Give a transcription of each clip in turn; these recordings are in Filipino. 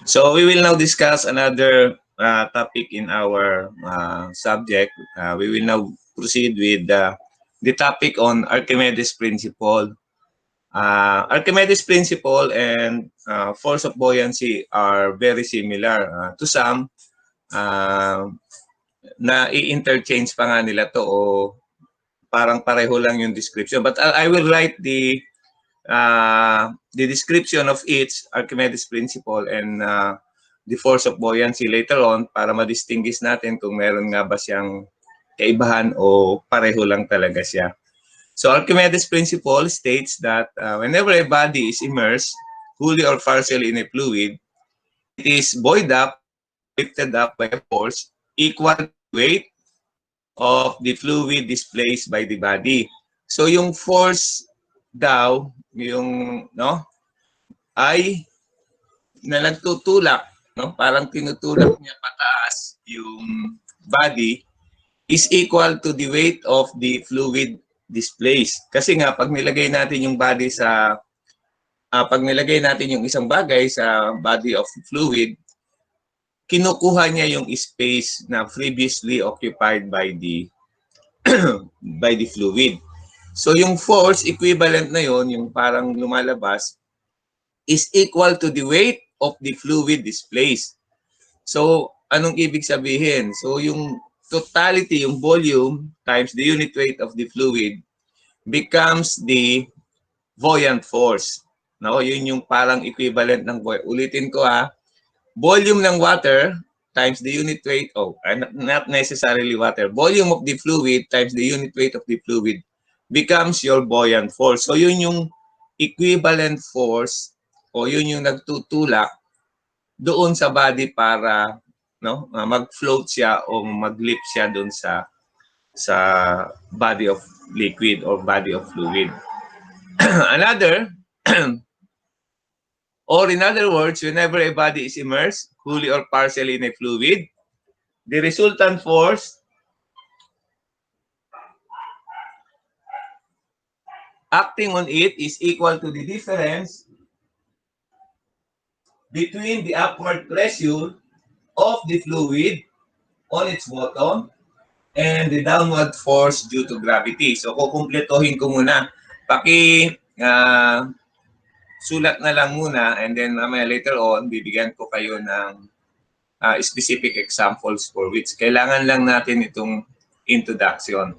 So we will now discuss another topic in our subject. We will now proceed with the topic on Archimedes principle. Archimedes principle and force of buoyancy are very similar. To some, uh, na i-interchange pa nga nila to o parang pareho lang yung description. But I will write the description of each Archimedes principle and the force of buoyancy later on para ma-distinguish natin kung meron nga ba siyang kaibahan o pareho lang talaga siya. So Archimedes principle states that whenever a body is immersed, wholly or partially in a fluid, it is buoyed up, lifted up by a force equal to the weight of the fluid displaced by the body. So yung force daw, yung ay na nagtutulak, parang tinutulak niya pataas yung body is equal to the weight of the fluid displaced. Kasi nga pag nilagay natin yung body sa pag nilagay natin yung isang bagay sa body of fluid, kinukuha niya yung space na previously occupied by the by the fluid. So yung force equivalent na yon, yung parang lumalabas, is equal to the weight of the fluid displaced. So anong ibig sabihin? So yung totality, yung volume times the unit weight of the fluid becomes the buoyant force. No, yun yung parang equivalent ng ulitin ko volume ng water times the unit weight of, not necessarily water, volume of the fluid times the unit weight of the fluid becomes your buoyant force. So yun yung equivalent force o yun yung nagtutulak doon sa body para mag-float siya o mag-lift siya doon sa body of liquid or body of fluid. Another or in other words, whenever a body is immersed, wholly or partially in a fluid, the resultant force acting on it is equal to the difference between the upward pressure of the fluid on its bottom and the downward force due to gravity. So, kukumpletohin ko muna. Sulat na lang muna and then later on, bibigyan ko kayo ng specific examples for which kailangan lang natin itong introduction.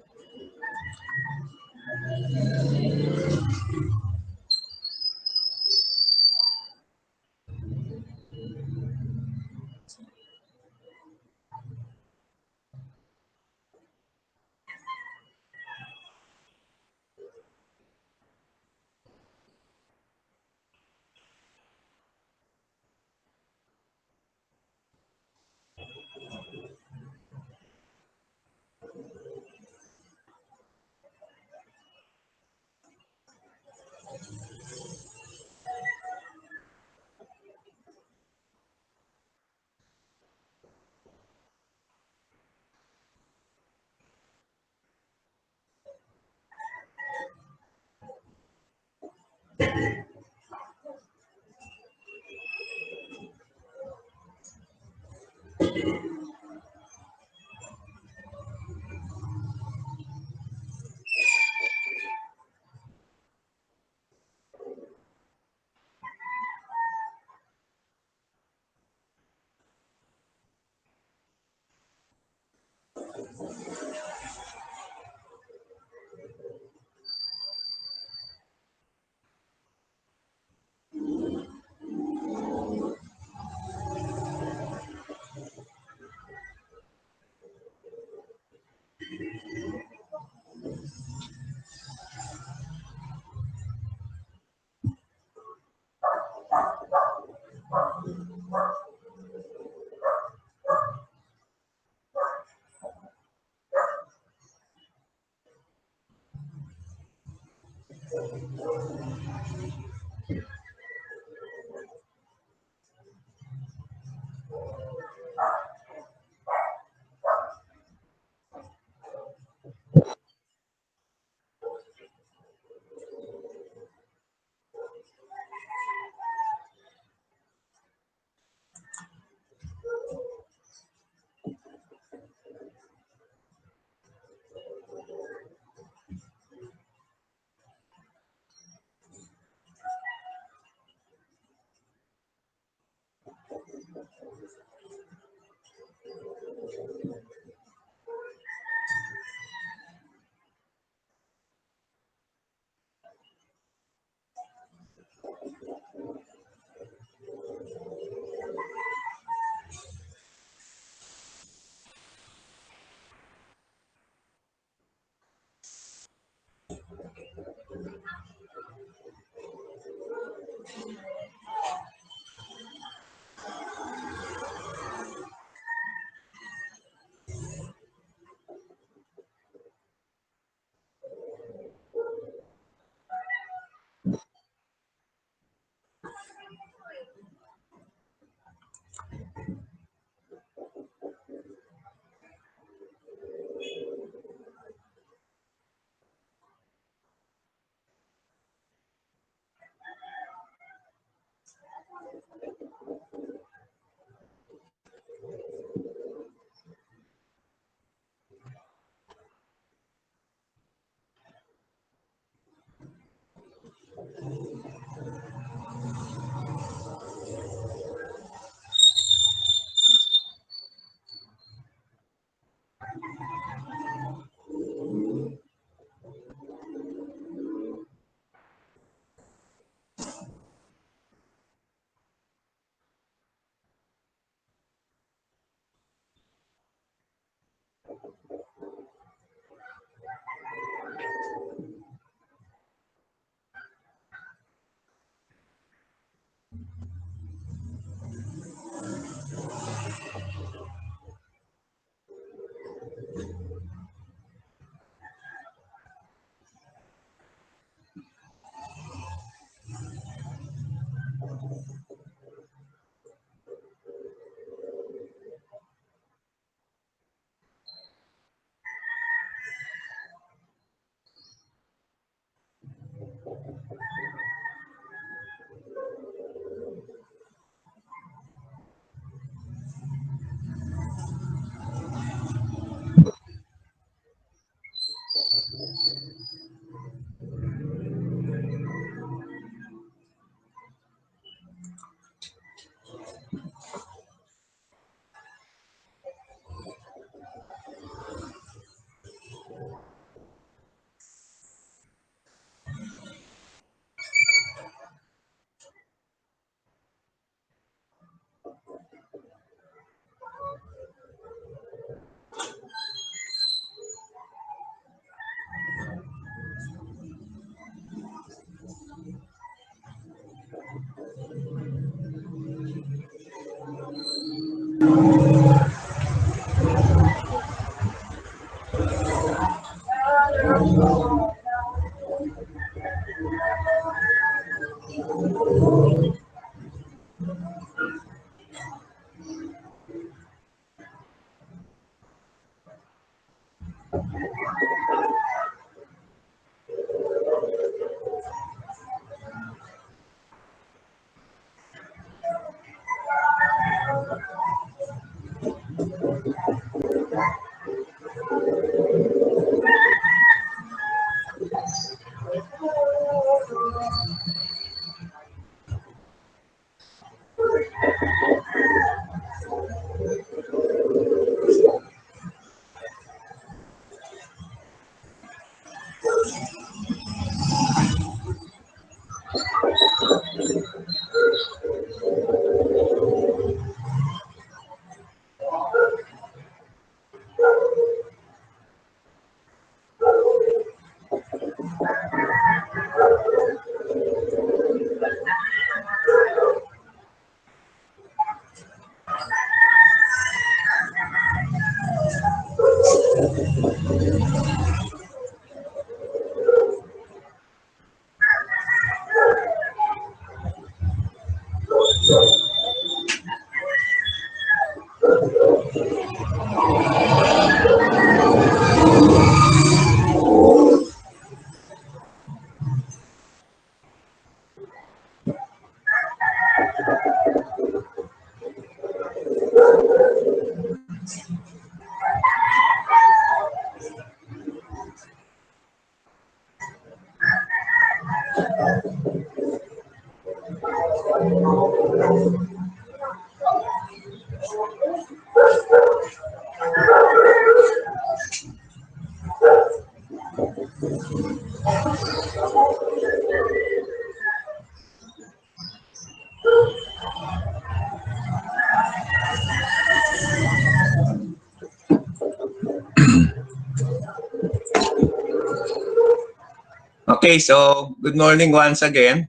Okay, so good morning once again.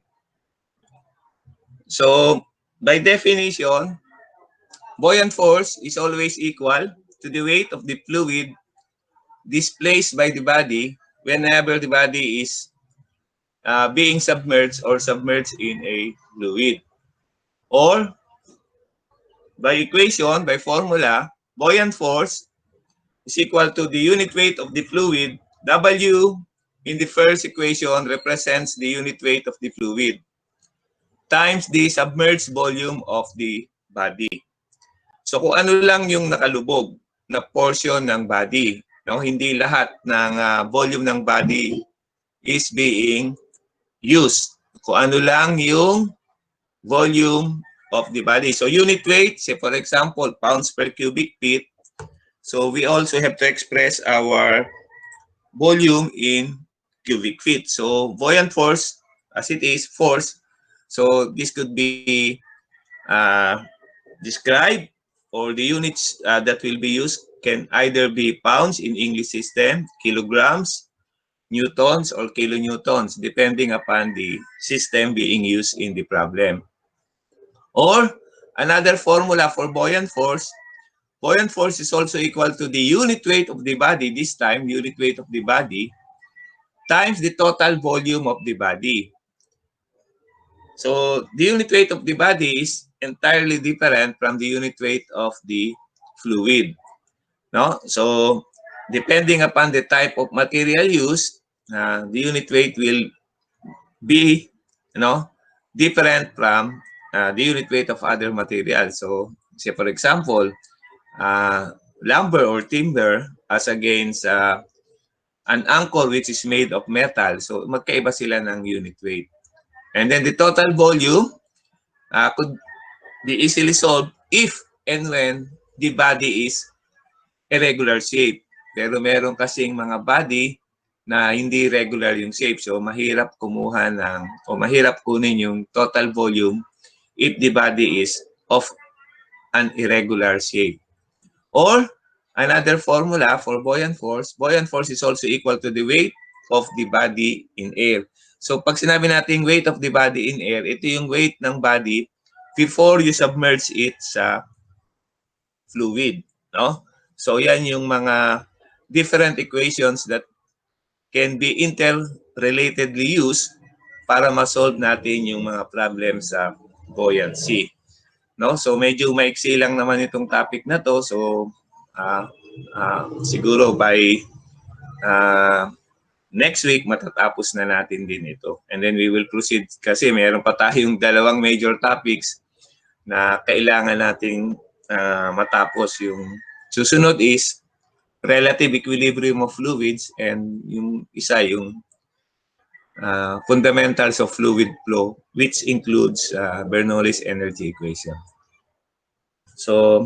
So by definition, buoyant force is always equal to the weight of the fluid displaced by the body whenever the body is being submerged or submerged in a fluid. Or by equation, by formula, buoyant force is equal to the unit weight of the fluid. W in the first equation represents the unit weight of the fluid times the submerged volume of the body. So kung ano lang yung nakalubog na portion ng body, no? Hindi lahat ng volume ng body is being used. Kung ano lang yung volume of the body. So unit weight, say for example, pounds per cubic feet. So we also have to express our volume in cubic feet. So buoyant force, as it is, force. So this could be uh, described, or the units that will be used can either be pounds in English system, kilograms, newtons, or kilonewtons, depending upon the system being used in the problem. Or another formula for buoyant force is also equal to the unit weight of the body, this time unit weight of the body, times the total volume of the body. So the unit weight of the body is entirely different from the unit weight of the fluid. No? So depending upon the type of material used, the unit weight will be, different from the unit weight of other materials. So say for example, lumber or timber as against an anchor which is made of metal. So magkaiba sila ng unit weight. And then the total volume could be easily solved if and when the body is irregular shape. Pero meron kasing mga body na hindi regular yung shape. So mahirap kumuha o mahirap kunin yung total volume if the body is of an irregular shape. Or another formula for buoyant force is also equal to the weight of the body in air. So pag sinabi natin weight of the body in air, ito yung weight ng body before you submerge it sa fluid, no? So yan yung mga different equations that can be interrelatedly used para ma-solve natin yung mga problems sa buoyancy, no? So medyo maiksi lang naman itong topic na to. So siguro by next week matatapos na natin din ito. And then we will proceed kasi mayroon pa tayong dalawang major topics na kailangan nating matapos. Yung susunod is relative equilibrium of fluids, and yung isa yung fundamentals of fluid flow, which includes Bernoulli's energy equation. So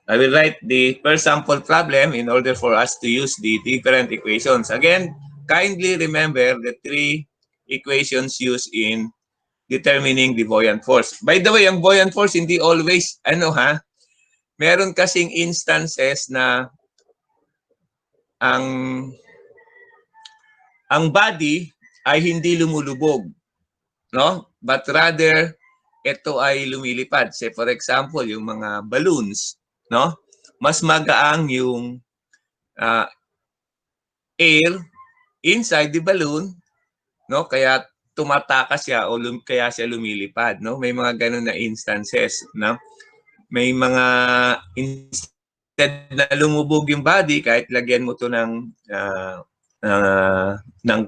I will write the first sample problem in order for us to use the different equations. Again, kindly remember the three equations used in determining the buoyant force. By the way, ang buoyant force hindi always, meron kasing instances na ang body ay hindi lumulubog, no? But rather ito ay lumilipad. Say for example, yung mga balloons, no? Mas magaang yung air inside the balloon, no? Kaya tumatakas siya o kaya siya lumilipad, no? May mga ganun na instances, no? May mga instead na lumubog yung body kahit lagyan mo to ng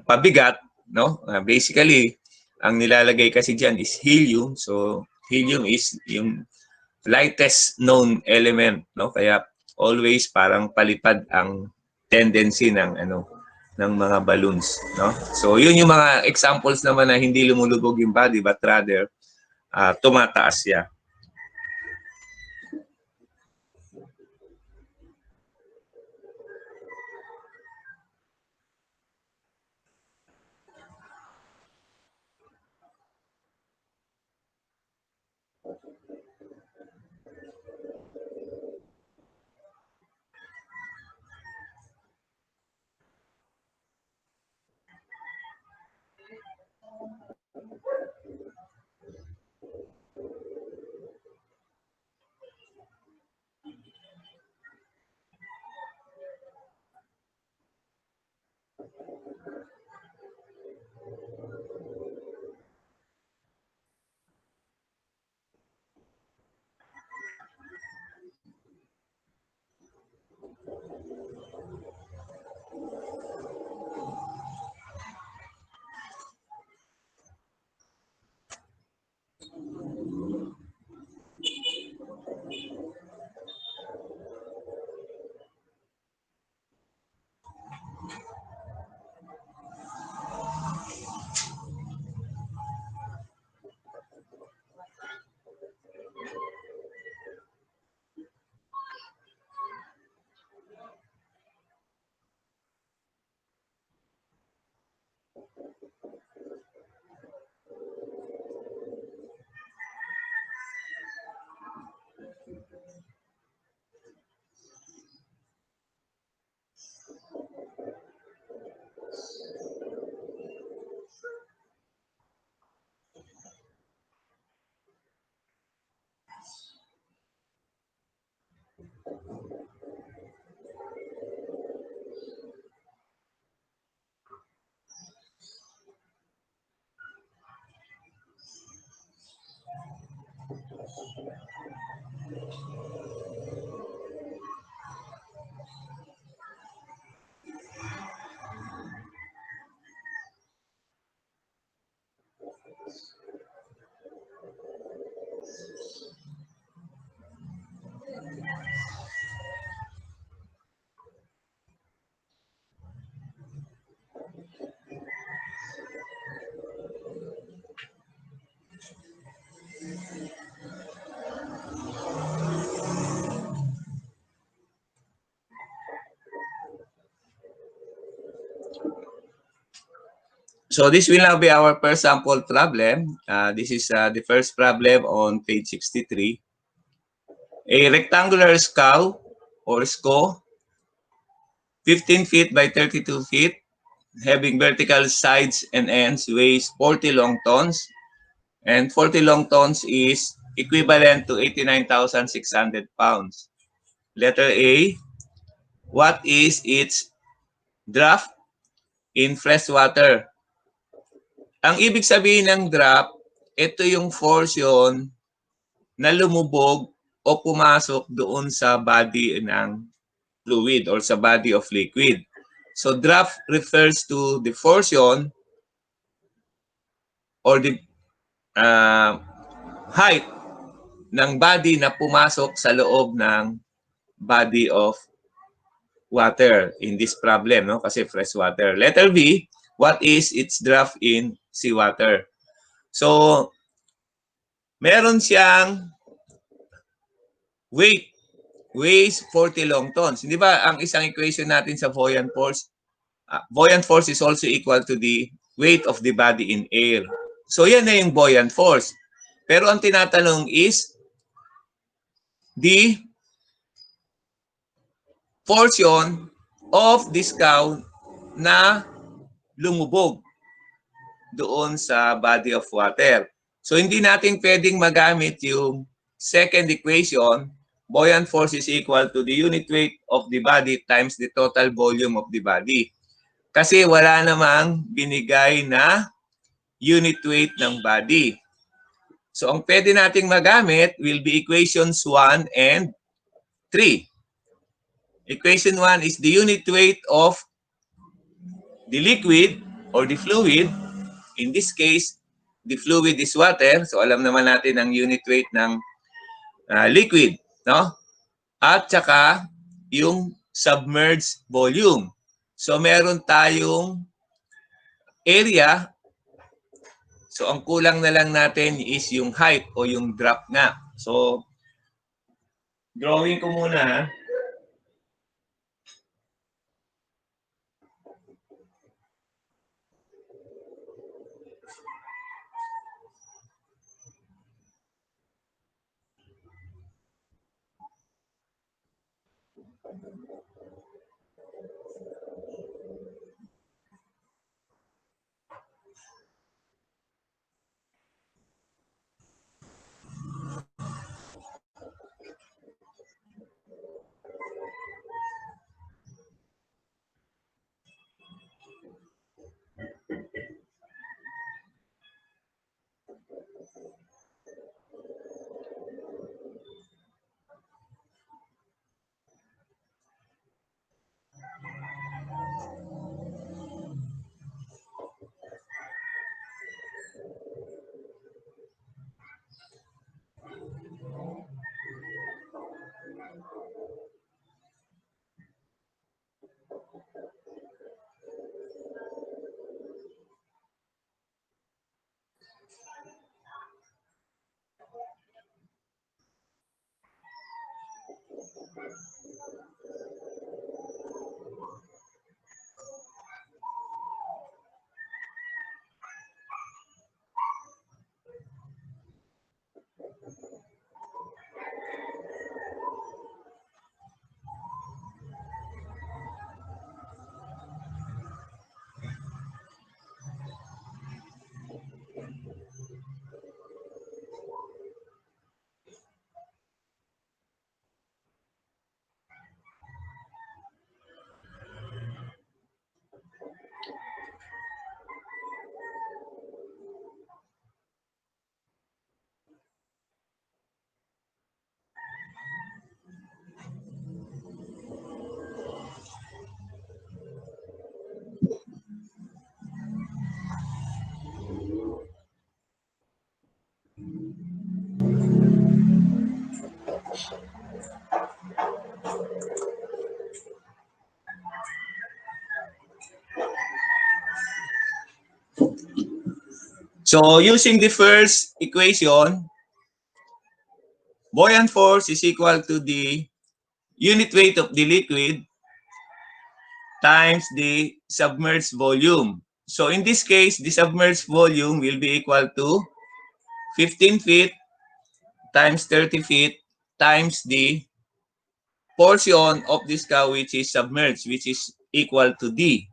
pabigat, no? Basically, ang nilalagay kasi diyan is helium. So helium is yung lightest known element, no? Kaya always parang palipad ang tendency ng mga balloons, no? So yun yung mga examples naman na hindi lumulubog yung body but rather tumataas siya. So this will now be our first sample problem. This is the first problem on page 63. A rectangular scow or SCO, 15 feet by 32 feet, having vertical sides and ends, weighs 40 long tons. And 40 long tons is equivalent to 89,600 pounds. Letter A, what is its draft in fresh water? Ang ibig sabihin ng draft, ito yung force yun na lumubog o pumasok doon sa body ng fluid or sa body of liquid. So draft refers to the force yun or the height ng body na pumasok sa loob ng body of water in this problem, no? Kasi fresh water. Letter B, what is its draft in seawater? So, meron siyang weight, weighs 40 long tons. Hindi ba ang isang equation natin sa buoyant force is also equal to the weight of the body in air. So, yan na yung buoyant force. Pero ang tinatanong is the portion of this cow na lumubog doon sa body of water. So, hindi natin pwedeng magamit yung second equation, buoyant force is equal to the unit weight of the body times the total volume of the body. Kasi wala namang binigay na unit weight ng body. So, ang pwede nating magamit will be equations 1 and 3. Equation 1 is the unit weight of the liquid or the fluid. In this case, the fluid is water. So, alam naman natin ang unit weight ng liquid, no? At saka yung submerged volume. So, meron tayong area. So, ang kulang na lang natin is yung height o yung drop nga. So, drawing ko muna, ha? So, using the first equation, buoyant force is equal to the unit weight of the liquid times the submerged volume. So in this case, the submerged volume will be equal to 15 feet times 30 feet times the portion of this cow which is submerged, which is equal to D.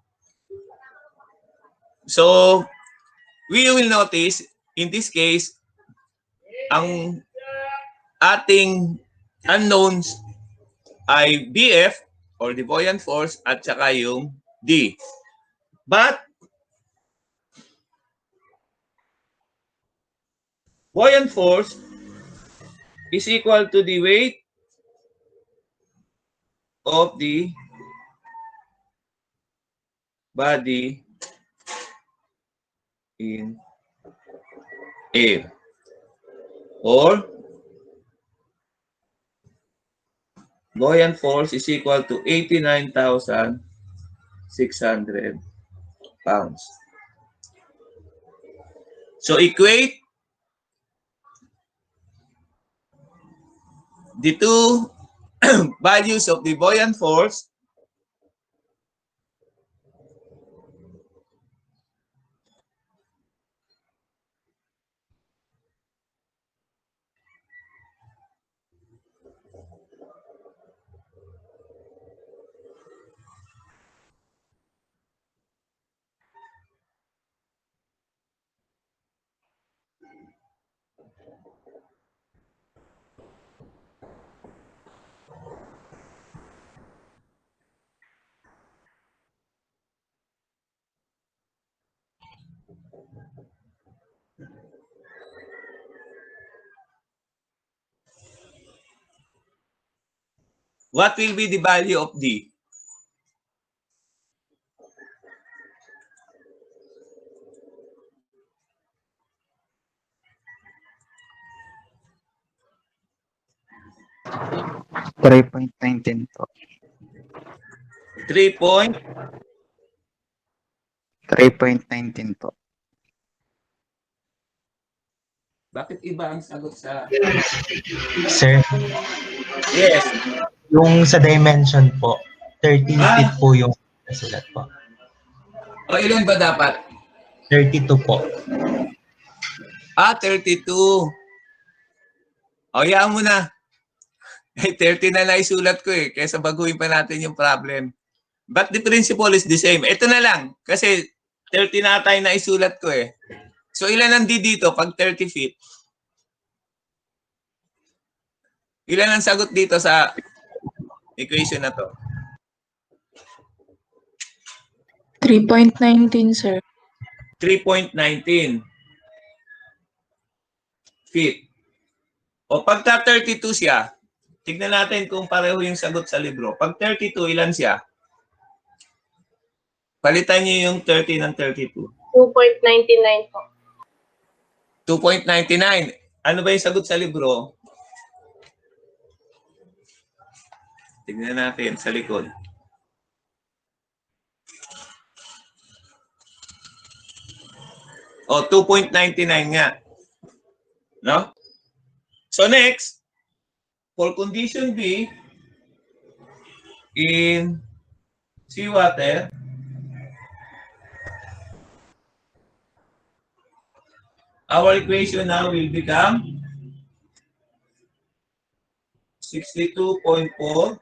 So we will notice in this case, ang ating unknowns ay BF or the buoyant force at saka yung D. But buoyant force is equal to the weight of the body in air, or buoyant force is equal to 89,600 pounds. So equate the two values of the buoyant force what will be the value of D? Three point 19 po. 3 point 3.19 po. Bakit iba ang sagot sa... Sir, Yes. yung sa dimension po, 30 feet po yung nasulat po. O ilan ba dapat? 32 po. 32. O yaan mo na. 30 na lang isulat ko eh. Kesa baguhin pa natin yung problem. But the principle is the same. Ito na lang. Kasi 30 na tayo na isulat ko eh. So ilan ang D dito pag 30 feet? Ilan ang sagot dito sa equation na to? 3.19, sir. 3.19 feet. O pagka 32 siya, tignan natin kung pareho yung sagot sa libro. Pag 32, ilan siya? Palitan niyo yung 30 ng 32. 2.99 po. 2.99. Ano ba yung sagot sa libro? Tignan natin sa likod. O, 2.99 nga. No? So next, for condition B, in seawater, our equation now will become 62.4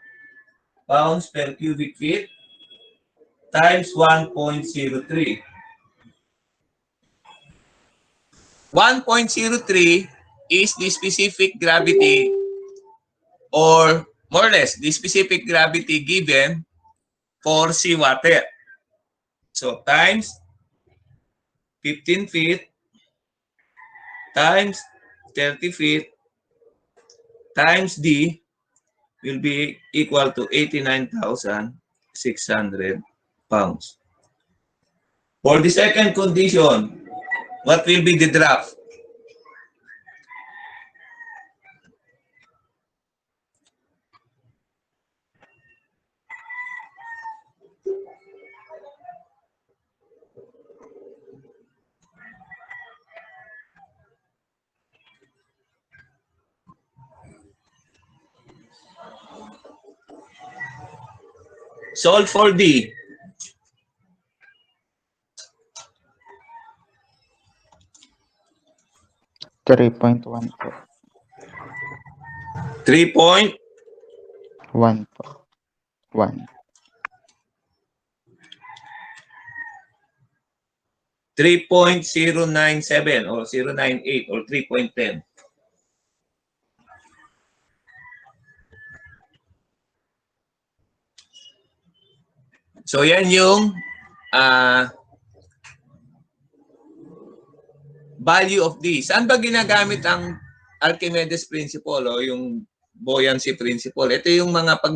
pounds per cubic feet times 1.03. 1.03 is the specific gravity, or more or less the specific gravity given for seawater. So times 15 feet times 30 feet times D will be equal to 89,600 pounds. For the second condition, what will be the draft? Solve for D. 3.1 po. 3.1. 1 po. 1. 3.097 or 098 or 3.10. So yan yung value of D. Saan ba ginagamit ang Archimedes principle o yung buoyancy principle? Ito yung mga pag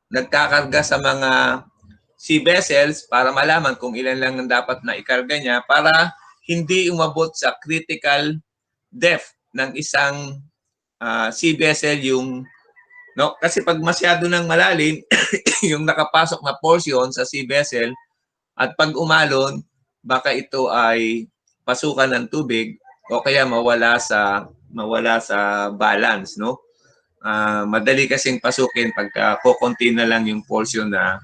nagkakarga sa mga sea vessels para malaman kung ilan lang ang dapat na ikarga niya para hindi umabot sa critical depth ng isang sea vessel yung kasi pag masyado nang malalim yung nakapasok na portion sa sea vessel at pag umalon baka ito ay pasukan ng tubig o kaya mawala sa balance, no? Madali kasing pasukin pagka kokonti na lang yung portion na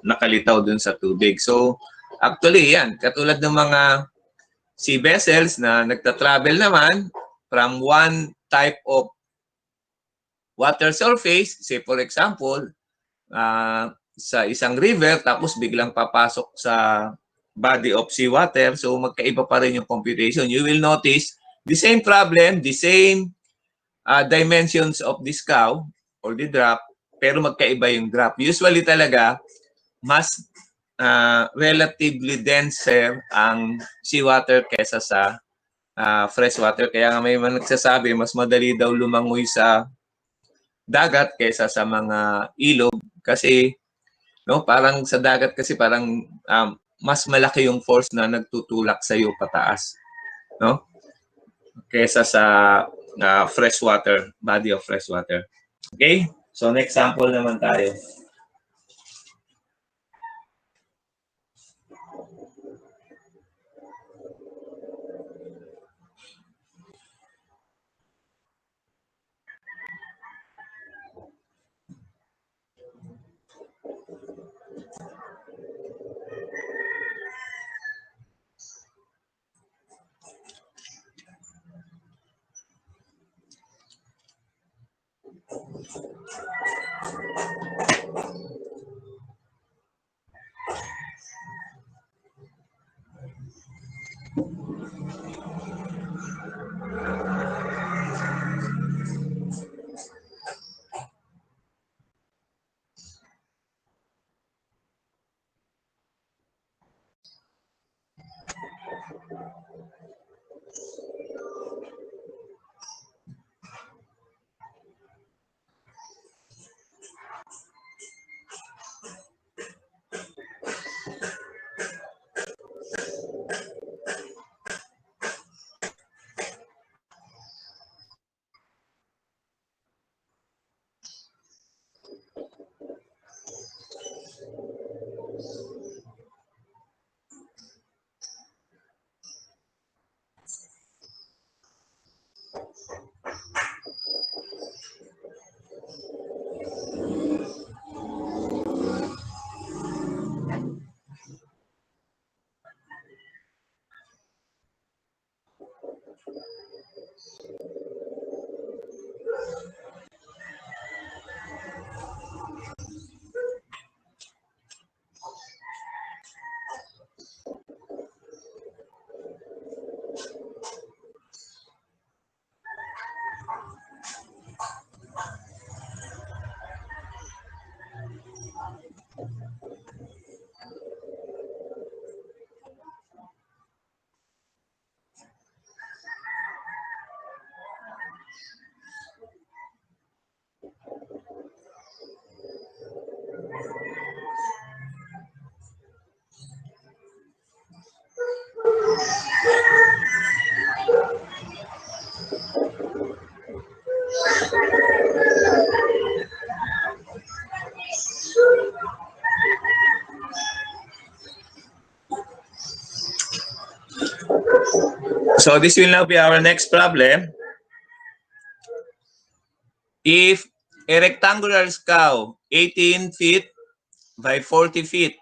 nakalitaw dun sa tubig. So, actually, yan. Katulad ng mga sea vessels na nagta-travel naman from one type of water surface, say for example, sa isang river, tapos biglang papasok sa body of seawater, so magkaiba pa rin yung computation. You will notice the same problem, the same dimensions of this cow or the drop, pero magkaiba yung drop. Usually talaga, mas relatively denser ang seawater kesa sa freshwater. Kaya nga may mga nagsasabi, mas madali daw lumangoy sa dagat kesa sa mga ilog kasi parang sa dagat kasi parang mas malaki yung force na nagtutulak sa iyo pataas, no? Kesa sa freshwater, body of freshwater. Okay? So next sample naman tayo. So this will now be our next problem. If a rectangular scow, 18 feet by 40 feet,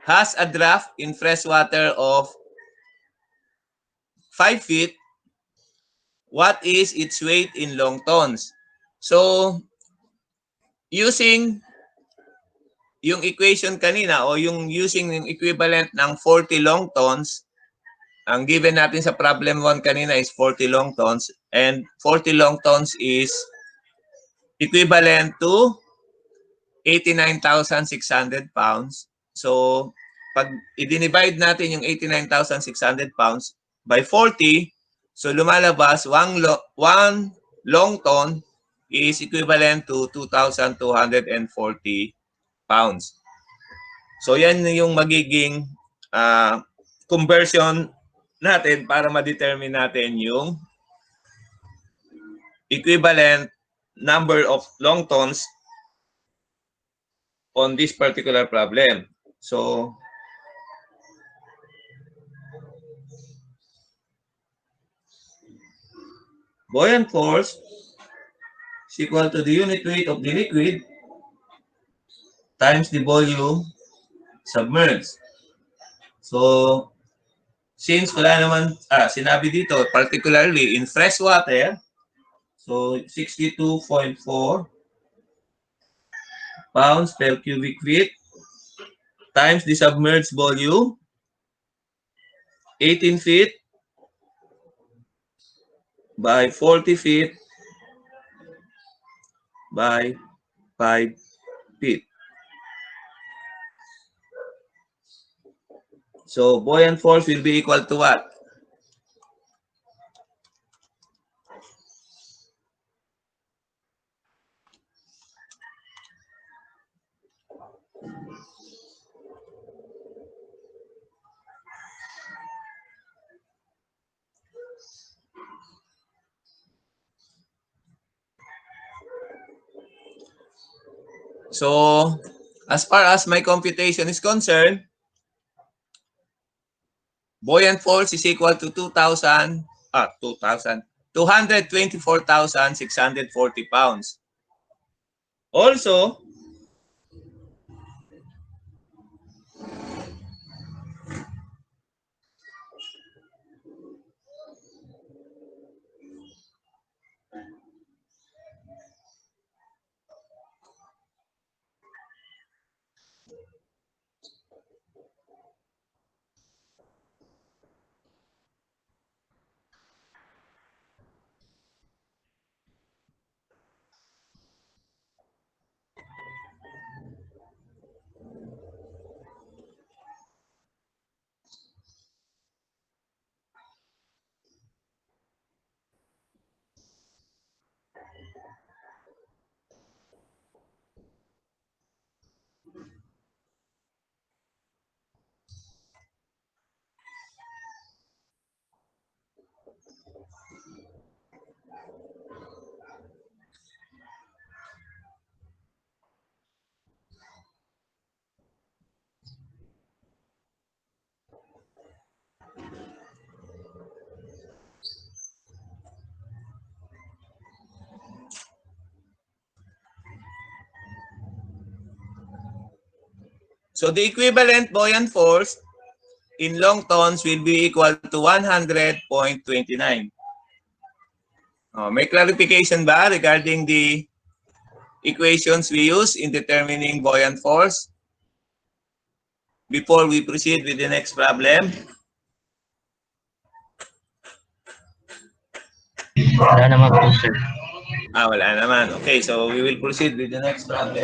has a draft in fresh water of 5 feet, what is its weight in long tons. So, using yung equation kanina o yung using yung equivalent ng 40 long tons, ang given natin sa problem 1 kanina is 40 long tons, and 40 long tons is equivalent to 89,600 pounds. So, pag i-divide natin yung 89,600 pounds by 40, so lumalabas 1 long ton is equivalent to 2,240 pounds. So, yan yung magiging conversion natin para ma-determine natin yung equivalent number of long tons on this particular problem. So, buoyant force is equal to the unit weight of the liquid times the volume submerged. So, since wala naman, sinabi dito, particularly in fresh water, so 62.4 pounds per cubic feet times the submerged volume, 18 feet by 40 feet by 5 feet. So, buoyant force will be equal to what? So, as far as my computation is concerned, buoyant force is equal to 224,640 pounds. Also, so the equivalent buoyant force in long tons will be equal to 100.29. May clarification ba regarding the equations we use in determining buoyant force before we proceed with the next problem? Wala naman po, sir. Wala naman. Okay, so we will proceed with the next problem.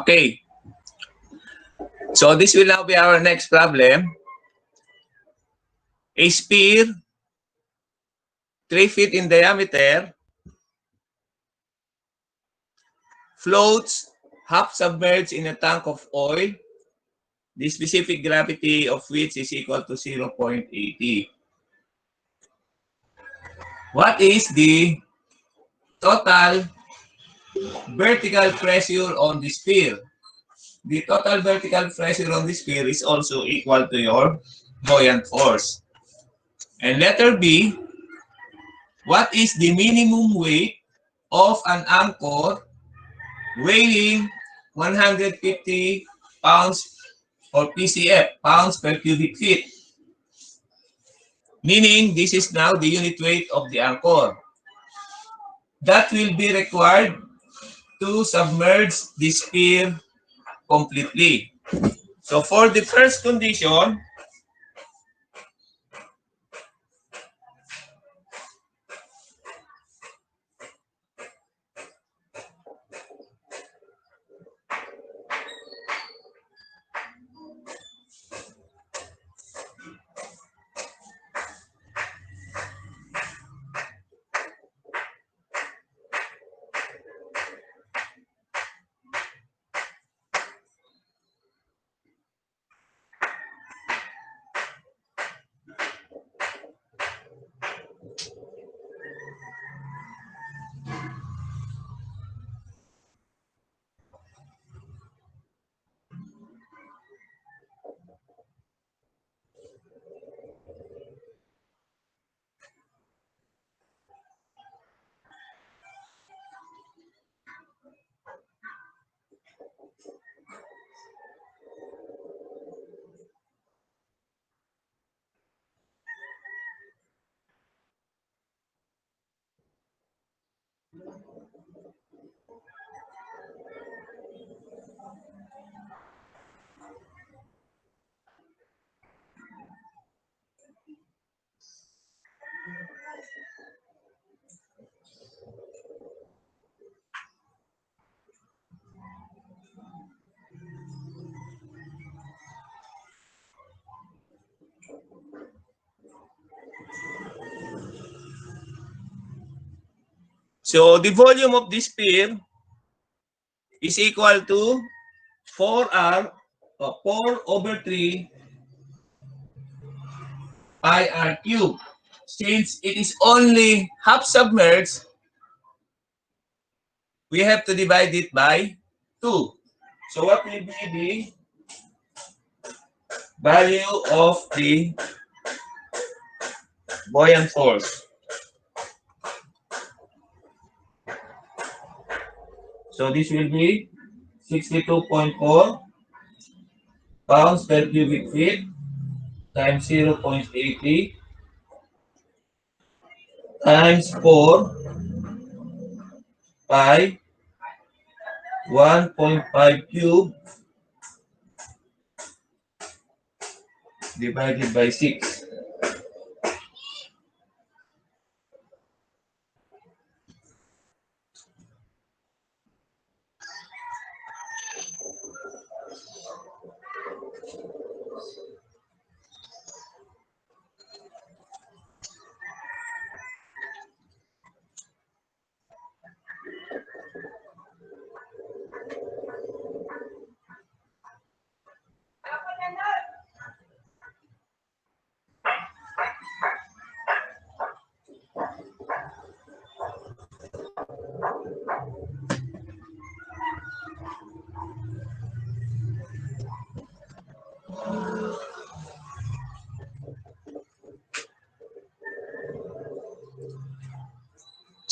Okay. So this will now be our next problem. A sphere 3 feet in diameter floats half submerged in a tank of oil, the specific gravity of which is equal to 0.80. What is the total vertical pressure on the sphere? The total vertical pressure on the sphere is also equal to your buoyant force. And letter B, what is the minimum weight of an anchor weighing 150 pounds or PCF, pounds per cubic feet? Meaning, this is now the unit weight of the anchor. That will be required to submerge the sphere completely. So for the first condition, So the volume of this sphere is equal to 4 over 3 pi r cube. Since it is only half submerged, we have to divide it by 2. So what will be the value of the buoyant force? So this will be 62.4 pounds per cubic feet times 0.80 times 4 pi 1.5 cube divided by 6.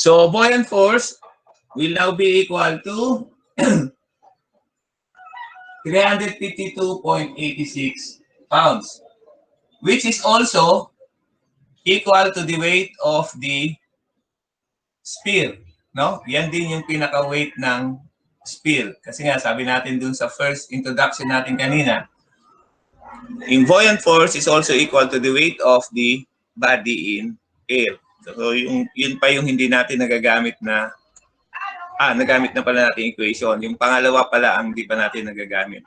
So buoyant force will now be equal to 352.86 pounds, which is also equal to the weight of the sphere. No? Yan din yung pinaka-weight ng sphere. Kasi nga, sabi natin dun sa first introduction natin kanina, yung buoyant force is also equal to the weight of the body in air. So yun pa yung hindi natin nagagamit na nagamit na pala natin equation. Yung pangalawa pala ang hindi pa natin nagagamit.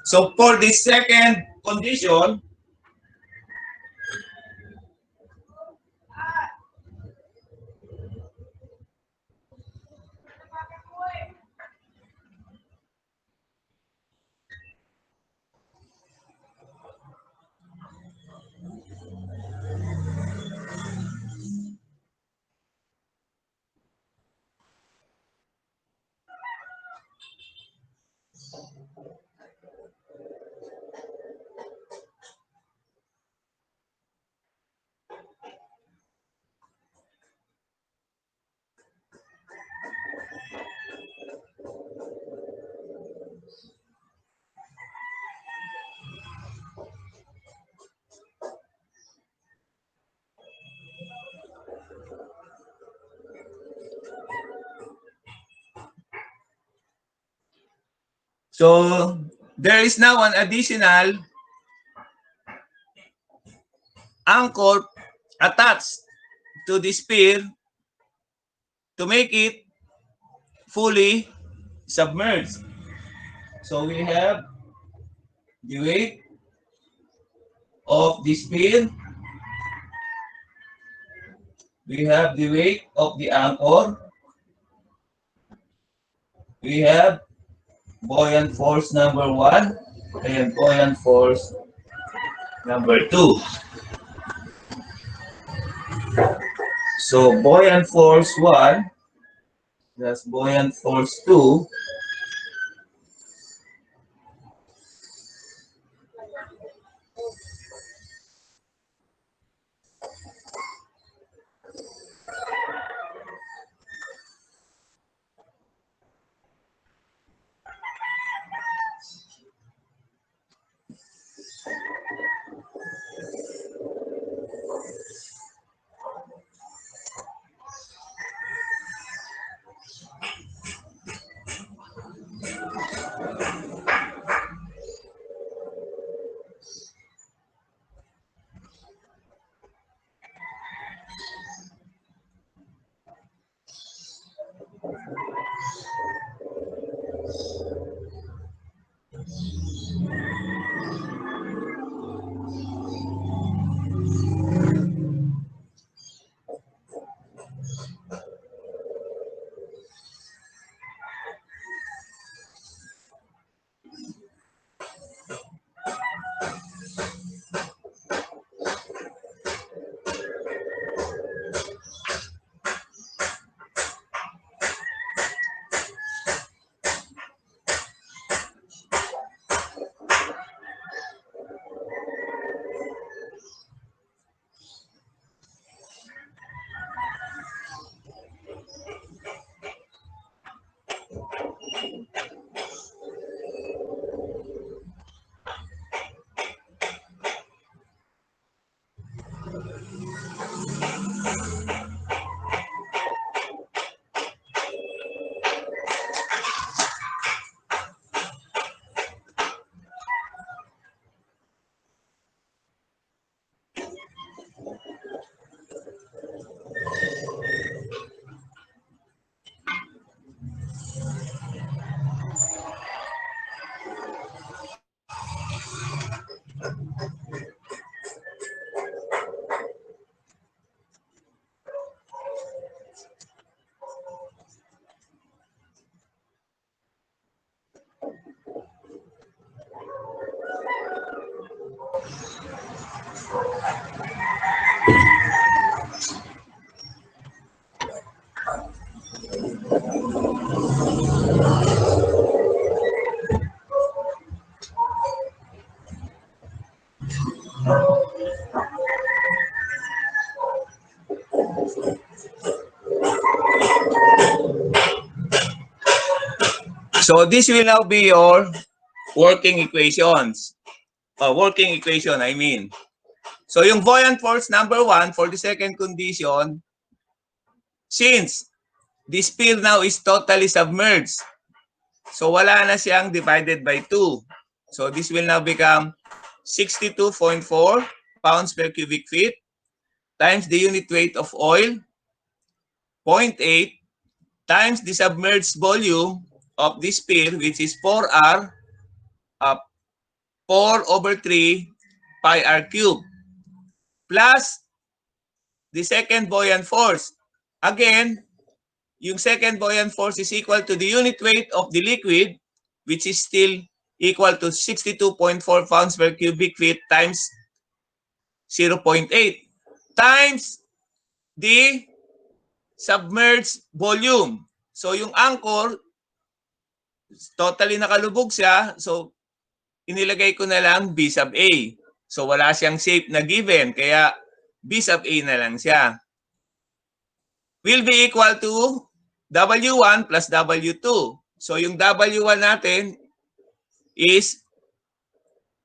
So for the second condition, so there is now an additional anchor attached to the sphere to make it fully submerged. So we have the weight of the sphere, we have the weight of the anchor, we have buoyant force number 1 and buoyant force number 2. So buoyant force 1 plus buoyant force 2 So this will now be your working equations. Working equation, I mean. So yung buoyant force number 1 for the second condition, since the sphere now is totally submerged, so wala na siyang divided by 2. So this will now become 62.4 pounds per cubic feet times the unit weight of oil, 0.8 times the submerged volume of the sphere, which is 4R, 4/3 pi r cube, plus the second buoyant force. Again, yung second buoyant force is equal to the unit weight of the liquid, which is still equal to 62.4 pounds per cubic feet times 0.8 times the submerged volume. So yung anchor, totally nakalubog siya. So inilagay ko na lang B sub A. So wala siyang shape na given. Kaya B sub A na lang siya. Will be equal to W1 plus W2. So yung W1 natin is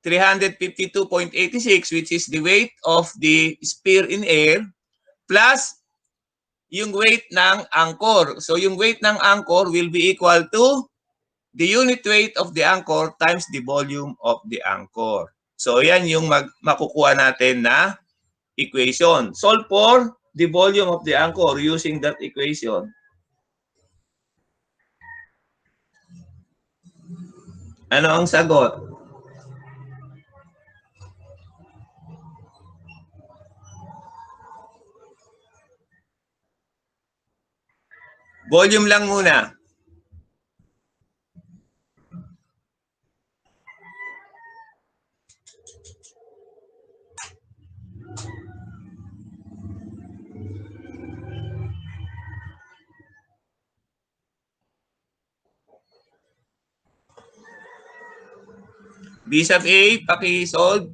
352.86, which is the weight of the sphere in air, plus yung weight ng anchor. So yung weight ng anchor will be equal to the unit weight of the anchor times the volume of the anchor. So yan yung makukuha natin na equation. Solve for the volume of the anchor using that equation. Ano ang sagot? Volume lang muna. B sub A, paki-solve.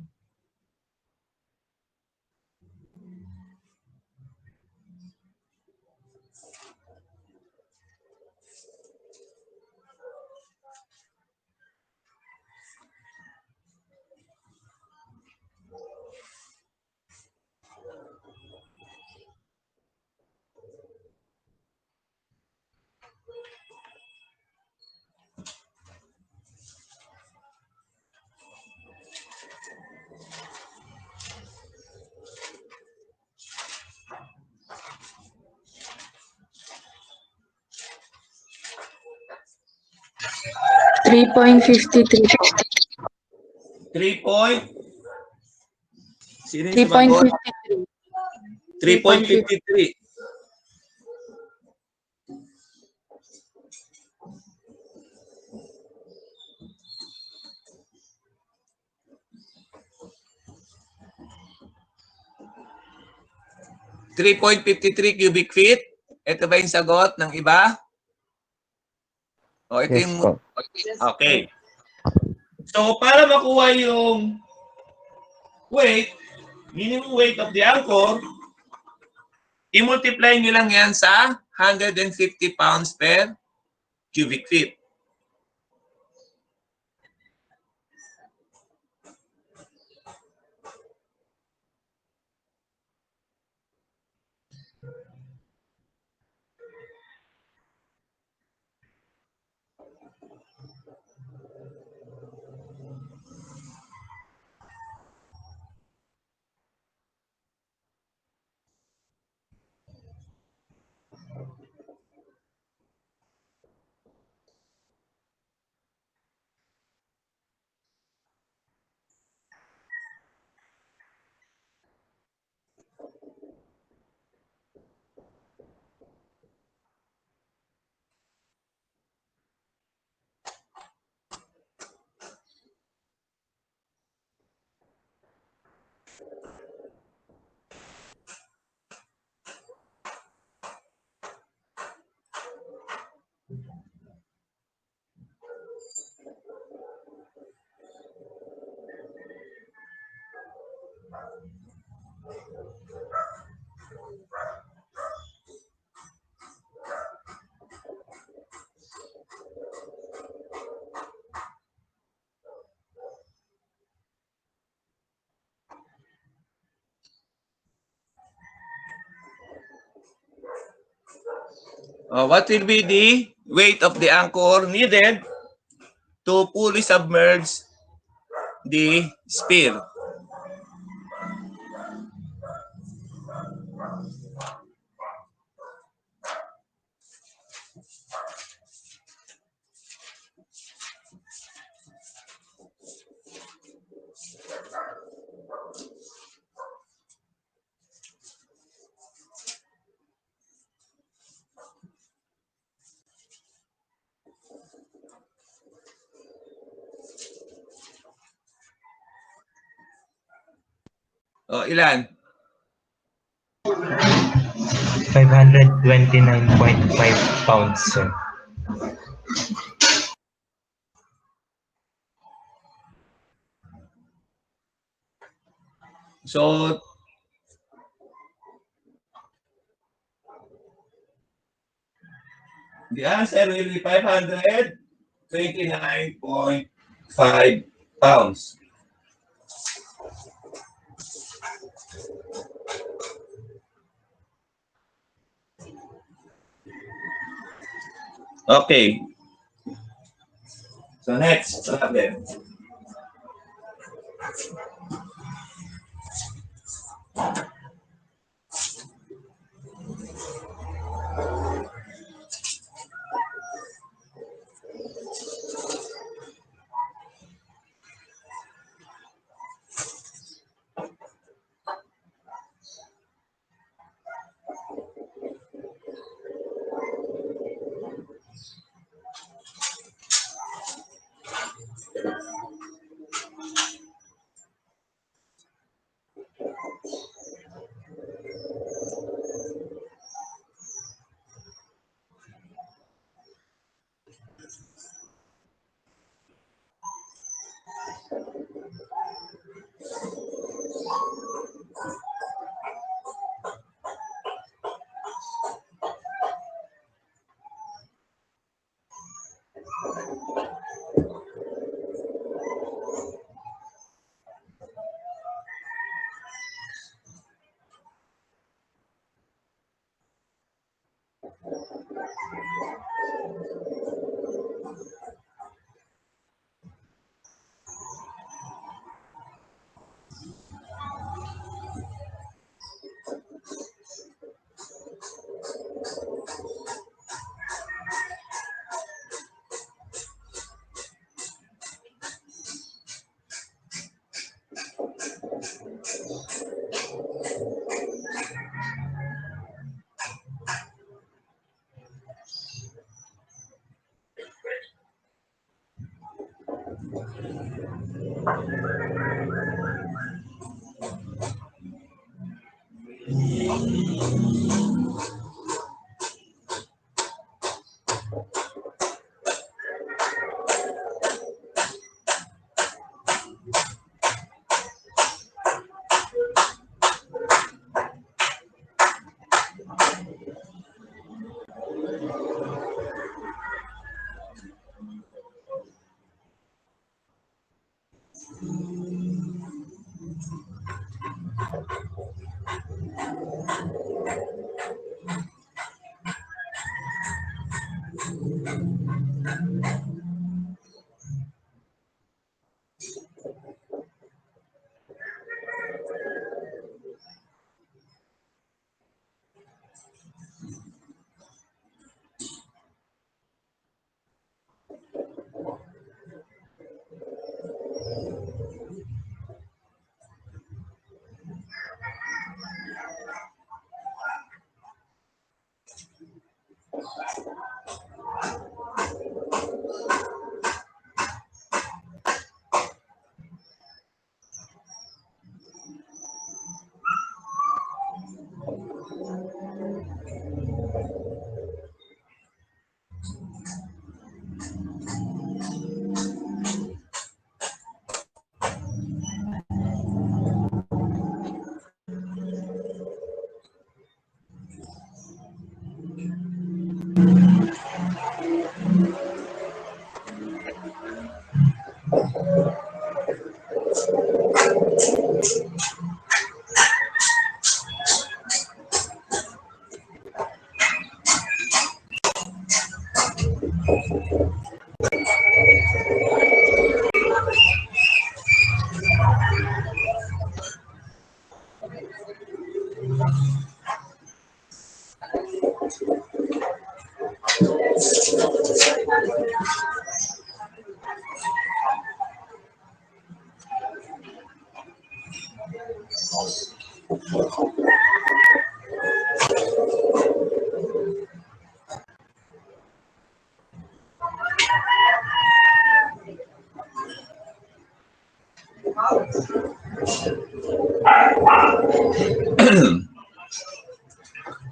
$3.53 po. 3 point. Sino yung sumagot? 3.53. 3.53. .53 cubic feet. Ito ba yung sagot ng iba? O, ito Yes yung... po. Okay. So, para makuha yung weight, minimum weight of the anchor, i-multiply nyo lang yan sa 150 pounds per cubic feet. What will be the weight of the anchor needed to fully submerge the spear? Ilan? 529.5 pounds, sir. So, the answer will be 529.5 pounds. Okay. So next problem.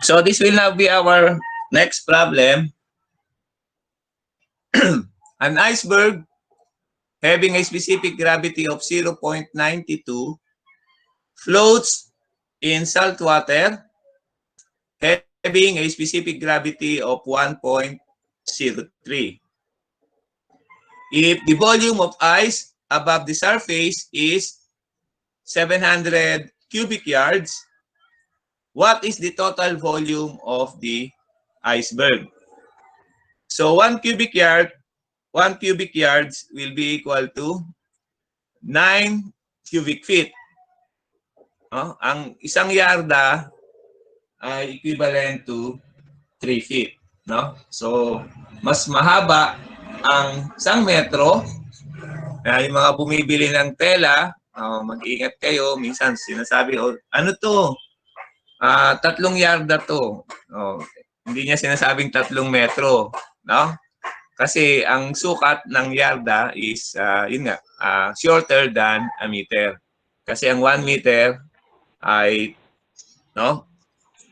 So this will now be our next problem. An iceberg having a specific gravity of 0.92 floats in salt water having a specific gravity of 1.03. If the volume of ice above the surface is 700 cubic yards, what is the total volume of the iceberg? So 1 cubic yards will be equal to 9 cubic feet. Ang isang yarda ay equivalent to 3 feet. No? So, mas mahaba ang 1 metro. Yung mga bumibili ng tela, mag-ingat kayo. Minsan sinasabi, ano to? 3 yarda to. Hindi niya sinasabing 3 metro. No? Kasi ang sukat ng yarda is, yun nga, shorter than a meter. Kasi ang 1 meter ay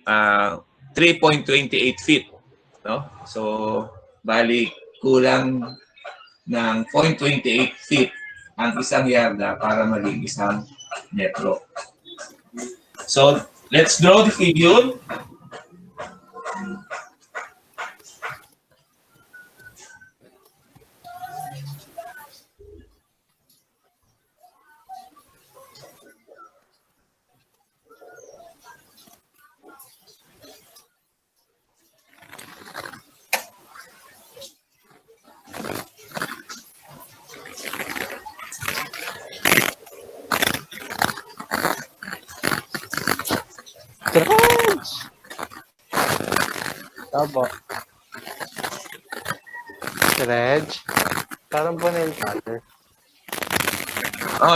3.28 feet. No? So, bali kulang ng 0.28 feet ang isang yarda para maging isang metro. So, let's draw the figure. Stretch! Tabo. Stretch. Parang nail cutter.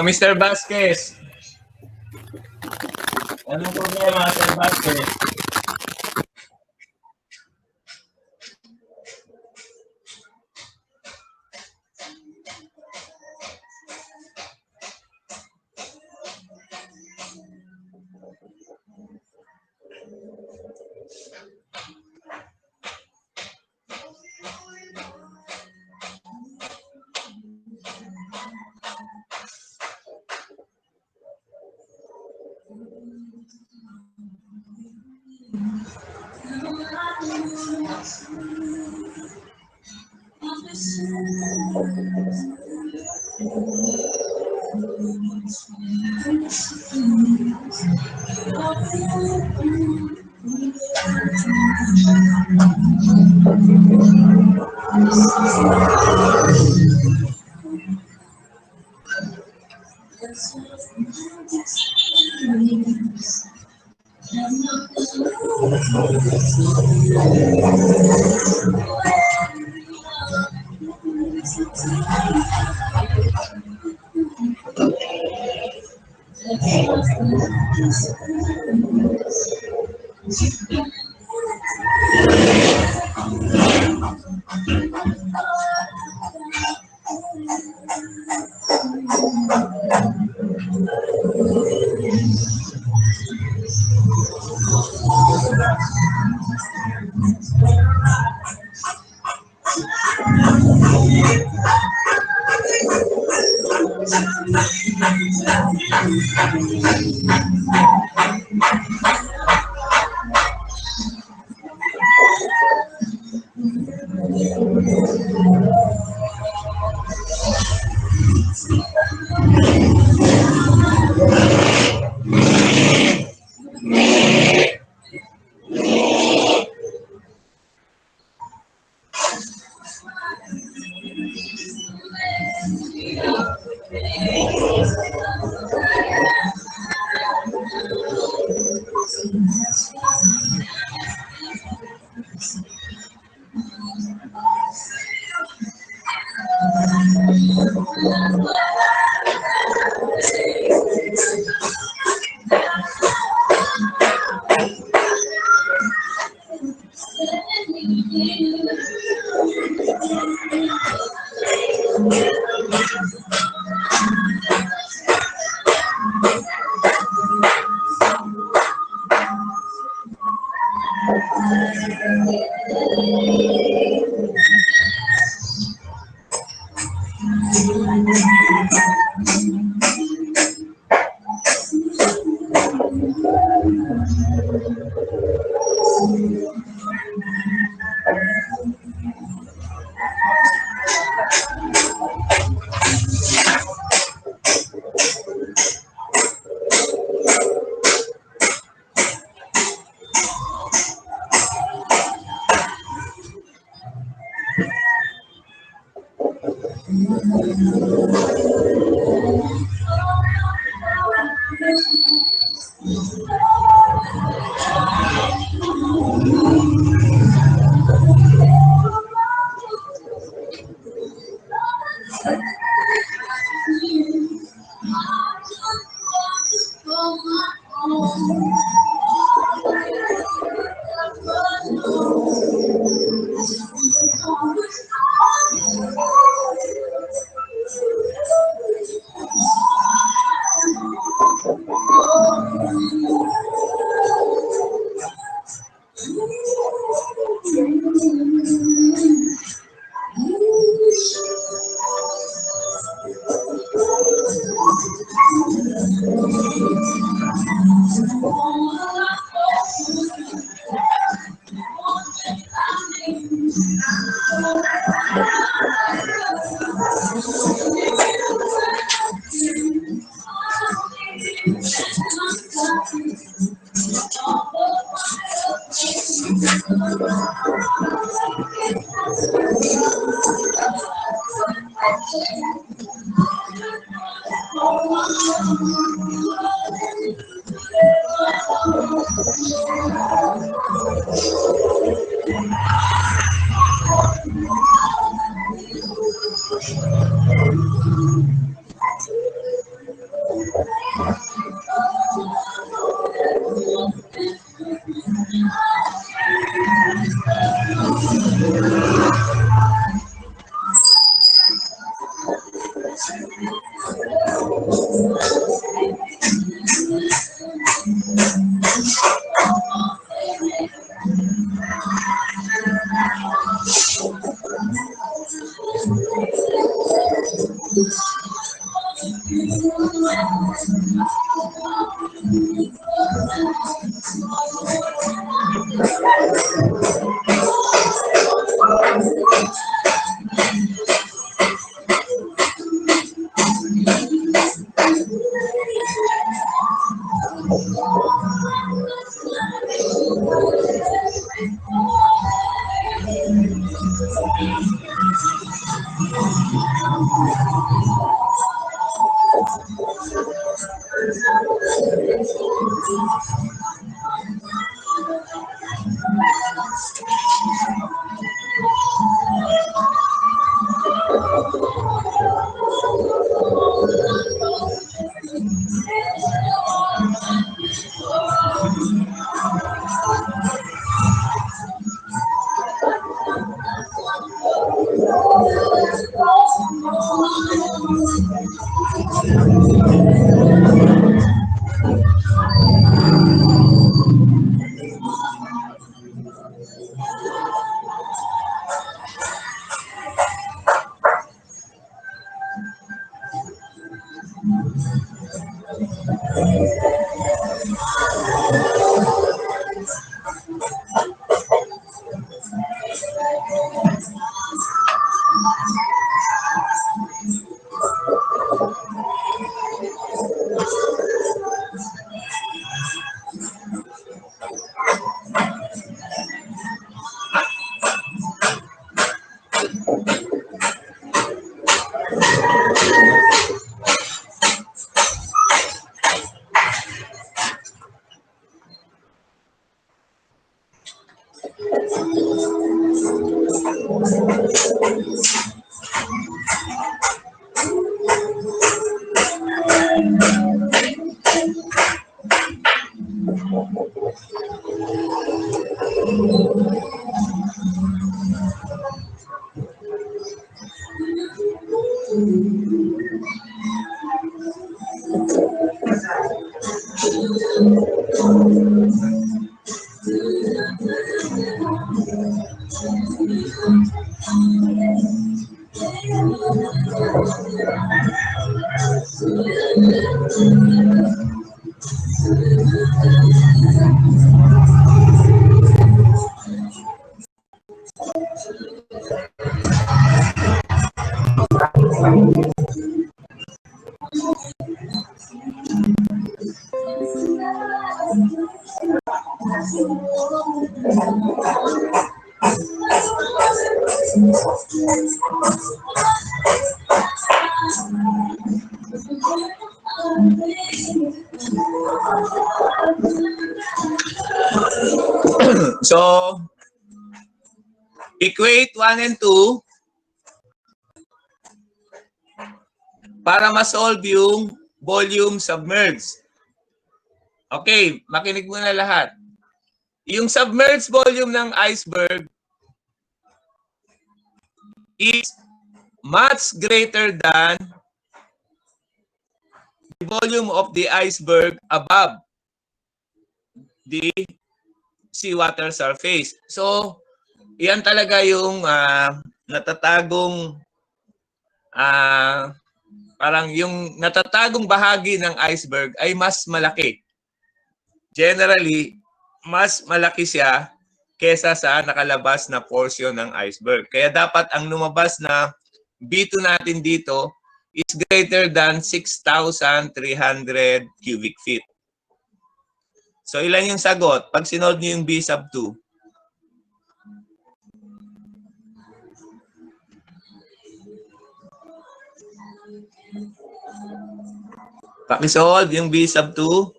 Mr. Vasquez. Anong problema, Mr. Vasquez? So, equate 1 and 2 para ma-solve yung volume submerged. Okay, makinig muna lahat. Yung submerged volume ng iceberg is much greater than the volume of the iceberg above the seawater surface. So, yan talaga yung natatagong parang yung natatagong bahagi ng iceberg ay mas malaki. Generally, mas malaki siya kesa sa nakalabas na portion ng iceberg. Kaya dapat ang lumabas na B2 natin dito is greater than 6,300 cubic feet. So, ilan yung sagot? Pag sinolve niyo yung B sub 2. Pakisolve yung B sub 2.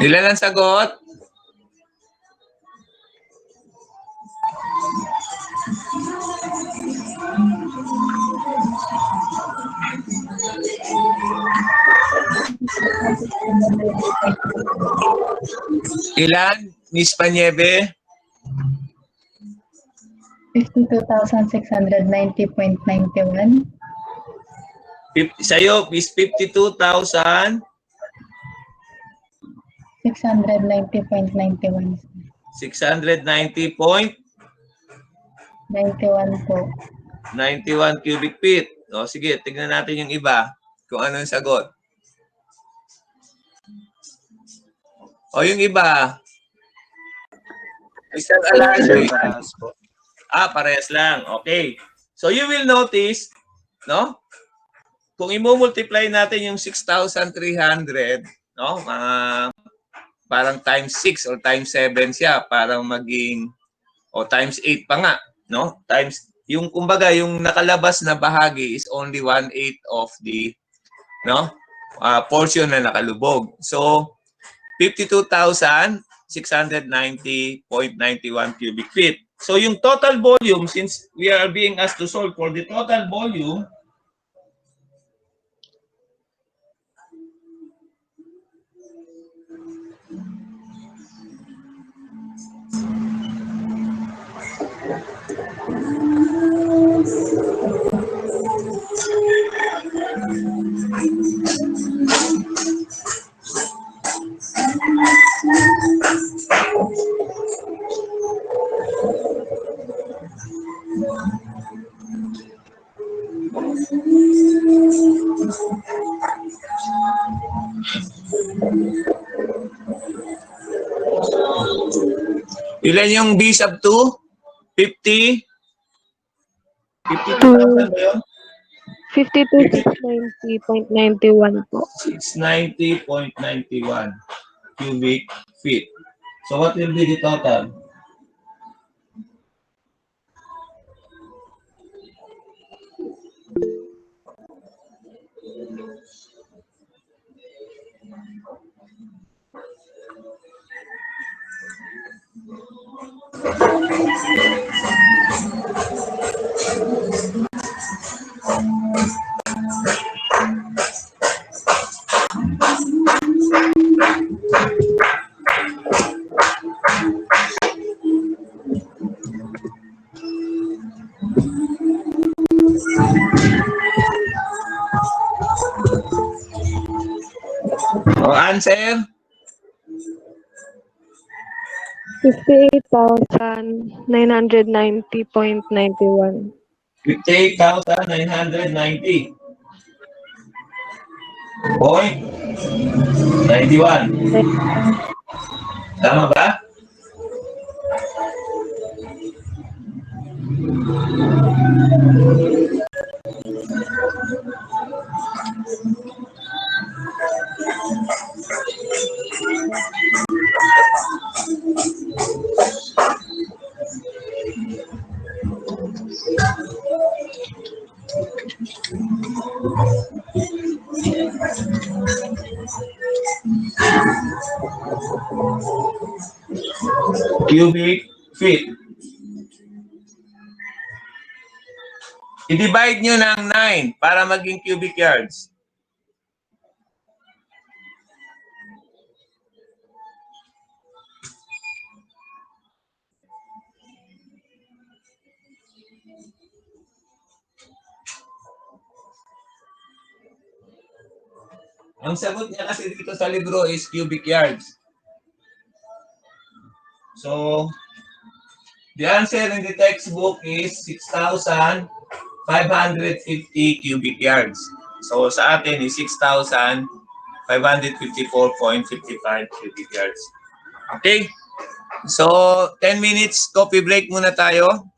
Ilan ang sagot? Ilan, Miss Panyebe? 52,690.91. Sa'yo is 52,000. 690.91. 690 point 91 po. 91 cubic feet. O sige, tignan natin yung iba kung ano yung sagot. O yung iba. Isang alarm. Parehas lang. Okay. So you will notice, no? Kung i-multiply natin yung 6,300, no? Parang times 6 or times 7 siya, parang maging o times 8 pa nga, no? Times yung kumbaga yung nakalabas na bahagi is only 1/8 of the portion na nakalubog. So 52,690.91 cubic feet. So yung total volume, since we are being asked to solve for the total volume, ilan yung B sub 2? 50? 52,000 ba yun? 52,690.91 po. 690.91 cubic feet. So what will be the total? answer? 58,990.91. 58,990. Point 91. Tama ba? Cubic feet. I-divide nyo ng 9 para maging cubic yards. Ang sagot niya kasi dito sa libro is cubic yards. So, the answer in the textbook is 6,550 cubic yards. So, sa atin is 6,554.55 cubic yards. Okay? So, 10 minutes coffee break muna tayo.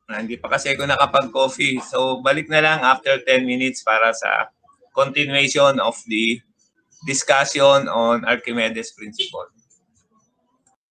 Hindi pa kasi ako nakapag-coffee. So, balik na lang after 10 minutes para sa continuation of the discussion on Archimedes principle.